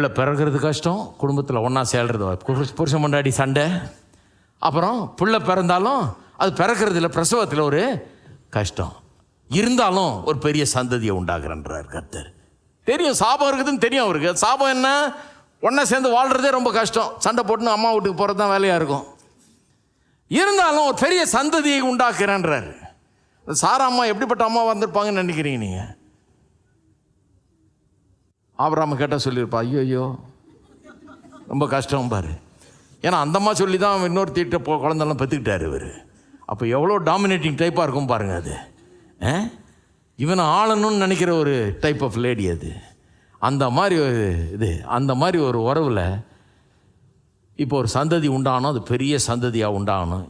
பிள்ளை பிறக்கிறது கஷ்டம், குடும்பத்தில் ஒன்றா சேர்றது, புருஷன் பொண்டாட்டி சண்டை. அப்புறம் பிள்ளை பிறந்தாலும் அது பிறக்கிறதுல பிரசவத்தில் ஒரு கஷ்டம் இருந்தாலும் ஒரு பெரிய சந்ததியை உண்டாக்குறன்றார் கர்த்தர். தெரியும் சாபம் இருக்குதுன்னு தெரியும் அவருக்கு. சாபம் என்ன? ஒன்றா சேர்ந்து வாழ்கிறதே ரொம்ப கஷ்டம், சண்டை போட்டுன்னு அம்மா வீட்டுக்கு போகிறது தான் வேலையாக இருக்கும். இருந்தாலும் ஒரு பெரிய சந்ததியை உண்டாக்குறேன்றார். சாரா அம்மா எப்படிப்பட்ட அம்மா வந்திருப்பாங்கன்னு நினைக்கிறீங்க நீங்கள்? ஆபிரகாம் கேட்டால் சொல்லியிருப்பா, ஐயோ ரொம்ப கஷ்டம் பாரு. ஏன்னா அந்த அம்மா சொல்லி தான் இன்னொரு தீட்ட குழந்தெல்லாம் பெற்றுக்கிட்டார் இவர். அப்போ எவ்வளோ டாமினேட்டிங் டைப்பாக இருக்கும் பாருங்க. அது இவனை ஆளணும்னு நினைக்கிற ஒரு டைப் ஆஃப் லேடி அது. அந்த மாதிரி ஒரு அந்த மாதிரி ஒரு உறவில் இப்போ ஒரு சந்ததி உண்டாகணும், அது பெரிய சந்ததியாக உண்டாகணும்.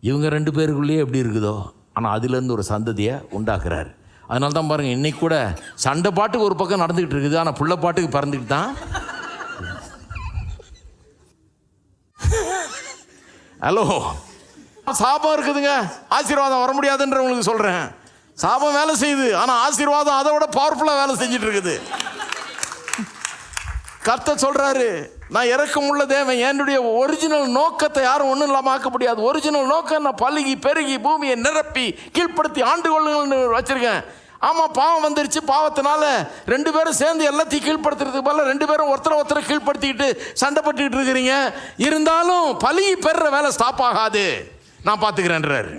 இவங்க 2 பேருக்குள்ளேயே எப்படி இருக்குதோ, ஆனால் அதுலேருந்து ஒரு சந்ததியை உண்டாக்குறாரு. அதனால தான் பாருங்கள், இன்றைக்கி கூட சண்டை பாட்டுக்கு ஒரு பக்கம் நடந்துக்கிட்டு இருக்குது, ஆனால் புள்ள பாட்டுக்கு பிறந்துக்கிட்டு தான். ஹலோ, சாபம் இருக்குதுங்க, ஆசீர்வாதம் வர முடியாதுன்றவங்களுக்கு சொல்கிறேன். சாபம் வேலை செய்யுது, ஆனால் ஆசீர்வாதம் அதை விட பவர்ஃபுல்லாக வேலை செஞ்சுட்டு இருக்குது. கர்த்தர் சொல்கிறாரு, நான் இறக்கமுள்ள தேவன், என்னுடைய ஒரிஜினல் நோக்கத்தை யாரும் ஒன்றும் இல்லாமல் ஆக்க முடியாது. ஒரிஜினல் நோக்கம் நான் பழுகி பெருகி பூமியை நிரப்பி கீழ்ப்படுத்தி ஆண்டு கொள்ளுங்கள்னு வச்சுருக்கேன். ஆமாம், பாவம் வந்துருச்சு. பாவத்தினால 2 பேரும் சேர்ந்து எல்லாத்தையும் கீழ்ப்படுத்துறதுக்கு போல 2 பேரும் ஒருத்தரை கீழ்ப்படுத்திக்கிட்டு சண்டை பட்டுக்கிட்டு இருக்கிறீங்க. இருந்தாலும் பழுகி பெறுற வேலை ஸ்டாப் ஆகாது, நான் பார்த்துக்கிறேன்றாரு.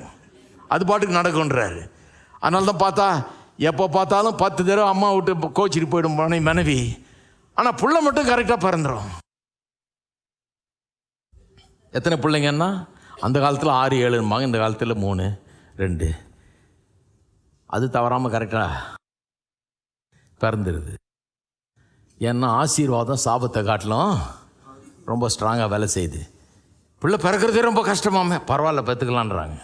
அது பாட்டுக்கு நடக்கும்ன்றாரு. அதனால தான் பார்த்தா எப்போ பார்த்தாலும் 10 தடவை அம்மா விட்டு கோச்சிட்டு போயிடும் மனைவி. ஆனால் புள்ள மட்டும் கரெக்டாக பிறந்துடும். எத்தனை பிள்ளைங்கன்னா, அந்த காலத்தில் 6 7 இந்த காலத்தில் 3 2 அது தவறாமல் கரெக்டாக பிறந்துடுது. ஏன்னா ஆசீர்வாதம் சாபத்தை காட்டிலும் ரொம்ப ஸ்ட்ராங்காக வேலை செய்யுது. பிள்ளை பிறக்கிறதே ரொம்ப கஷ்டமாமே, பரவாயில்ல பெற்றுக்கலான்றாங்க.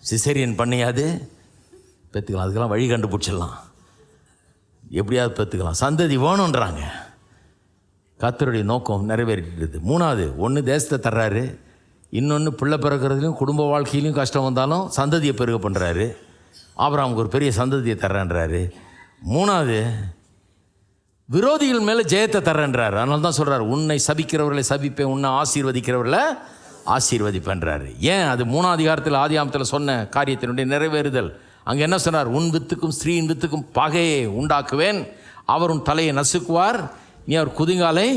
சிசேரியன் பண்ணியாது பெற்றுக்கலாம், அதுக்கெல்லாம் வழி கண்டுபிடிச்சிடலாம், எப்படியாவது பெற்றுக்கலாம், சந்ததி வேணுன்றாங்க. கர்த்தருடைய நோக்கம் நிறைவேறிட்டு. 3வது, ஒன்று தேசத்தை தர்றாரு, இன்னொன்று பிள்ளை பிறக்கிறதுலையும் குடும்ப வாழ்க்கையிலையும் கஷ்டம் வந்தாலும் சந்ததியை பெருக பண்ணுறாரு. ஆபிரகாமுக்கு ஒரு பெரிய சந்ததியை தர்றேன்றாரு. 3வது, விரோதிகள் மேலே ஜெயத்தை தர்றேன்றாரு. அதனால தான் சொல்கிறார், உன்னை சபிக்கிறவர்களை சபிப்பேன், உன்னை ஆசீர்வதிக்கிறவர்களை ஆசீர்வதிப்பேன்றாரு. ஏன்? அது 3ஆம் அதிகாரத்தில் ஆதியாமத்தில் சொன்ன காரியத்தினுடைய நிறைவேறுதல். அங்கே என்ன சொன்னார்? உன் வித்துக்கும் ஸ்திரீயின் வித்துக்கும் பகையை உண்டாக்குவேன், அவர் உன் தலையை நசுக்குவார், நீ அவர் குதிங்காலை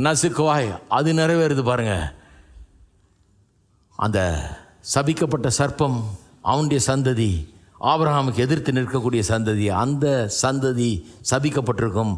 நசுக்குவாய். அது நிறைவேறுது பாருங்க. அந்த சபிக்கப்பட்ட சர்ப்பம் அவனுடைய சந்ததி, ஆபிரகாமுக்கு எதிர்த்து நிற்கக்கூடிய சந்ததி, அந்த சந்ததி சபிக்கப்பட்டிருக்கும்.